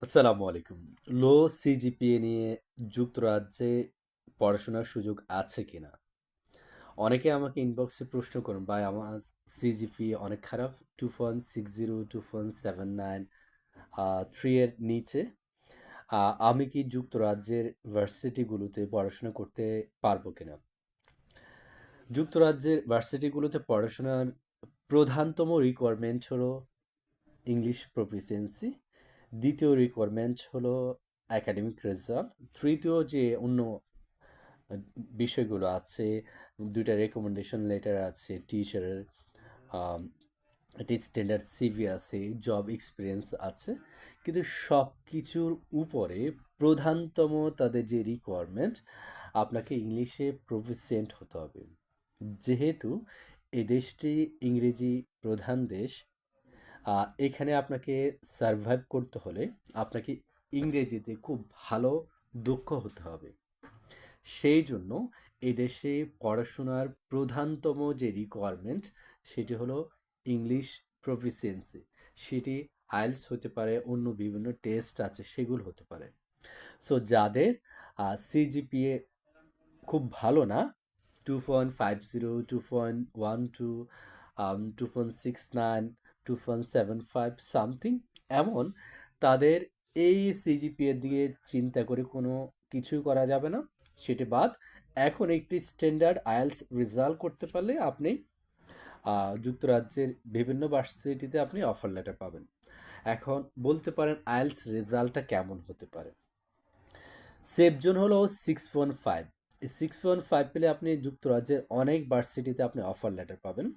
আসসালামু আলাইকুম। লো সিজিপিএ নিয়ে যুক্তরাজ্যে পড়াশোনার সুযোগ আছে কিনা? অনেকে আমাকে ইনবক্সে প্রশ্ন করেন, ভাই আমার সিজিপিএ অনেক খারাপ। 2.60, 2.79, 3 এর নিচে। আমি কি যুক্তরাজ্যের ভার্সিটিগুলোতে পড়াশোনা করতে পারবো কিনা? যুক্তরাজ্যের ভার্সিটিগুলোতে পড়াশোনার প্রধানতম রিকোয়ারমেন্ট হলো ইংলিশ প্রফিসিয়েন্সি। দ্বিতীয় রিকোয়ারমেন্ট হলো একাডেমিক রেজাল্ট। তৃতীয় যে অন্য বিষয়গুলো আছে, 2টা রেকমেন্ডেশন লেটার আছে টিচারের, একটি স্ট্যান্ডার্ড সিভি আছে, জব এক্সপিরিয়েন্স আছে। কিন্তু সব কিছুর উপরে প্রধানতম তাদের যে রিকোয়ারমেন্ট, আপনাকে ইংলিশে প্রফিসিয়েন্ট হতে হবে। যেহেতু এই দেশটি ইংরেজি প্রধান দেশ, এখানে আপনাকে সারভাইভ করতে হলে আপনাকে ইংরেজিতে খুব ভালো দক্ষ হতে হবে। সেই জন্য এই দেশে পড়াশোনার প্রধানতম যে রিকোয়ারমেন্ট সেটি হলো ইংলিশ প্রফিসিয়েন্সি। সেটি আইএলটিএস হতে পারে, অন্য বিভিন্ন টেস্ট আছে সেগুলো হতে পারে। সো যাদের সিজিপিএ খুব ভালো না, 2.50, 2.12, 2.69, 2.75 সামথিং, এমন তাদের এই সিজিপিএর দিকে চিন্তা করে কোনো কিছুই করা যাবে না। সেটি বাদ, এখন একটি স্ট্যান্ডার্ড আইএলটিএস রেজাল্ট করতে পারলে আপনি যুক্তরাজ্যের বিভিন্ন ভার্সিটিতে আপনি অফার লেটার পাবেন। এখন বলতে পারেন আইএলটিএস রেজাল্টটা কেমন হতে পারে। সেফ জোন হলো 6.5। এই 6.5 পেলে আপনি যুক্তরাজ্যের অনেক ভার্সিটিতে আপনি অফার লেটার পাবেন।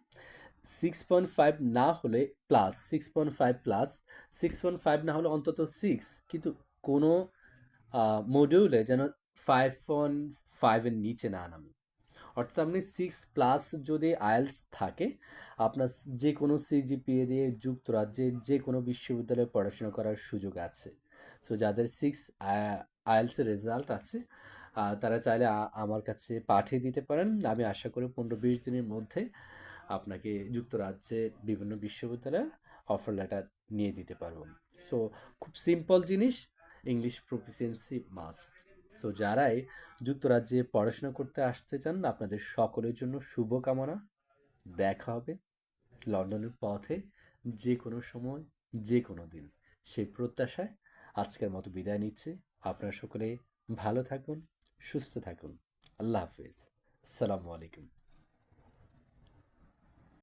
6.5 না হলে প্লাস, 6.5 প্লাস, 6.5 না হলে অন্তত 6, কিন্তু কোনো মডিউলে যেন 5.5 এর নিচে না নামে। অর্থাৎ আপনি 6+ যদি আইএলটিএস থাকে, আপনার যে কোনো সিজিপিএ দিয়ে যুক্তরাজ্যের যে কোনো বিশ্ববিদ্যালয়ে পড়াশোনা করার সুযোগ আছে। সো যাদের 6 আইএলটিএসের রেজাল্ট আছে, তারা চাইলে আমার কাছে পাঠিয়ে দিতে পারেন। আমি আশা করি 15-20 দিনের মধ্যে আপনাকে যুক্তরাজ্যের বিভিন্ন বিশ্ববিদ্যালয়ে অফার লেটার নিয়ে দিতে পারবো। সো খুব সিম্পল জিনিস, ইংলিশ প্রফিসিয়েন্সি মাস্ট। সো যারাই যুক্তরাজ্যে পড়াশোনা করতে আসতে চান, আপনাদের সকলের জন্য শুভকামনা। দেখা হবে লন্ডনের পথে, যে কোনো সময়, যে কোনো দিন। সেই প্রত্যাশায় আজকের মতো বিদায় নিচ্ছি। আপনারা সকলে ভালো থাকুন, সুস্থ থাকুন। আল্লাহ হাফেজ। আসসালামু আলাইকুম।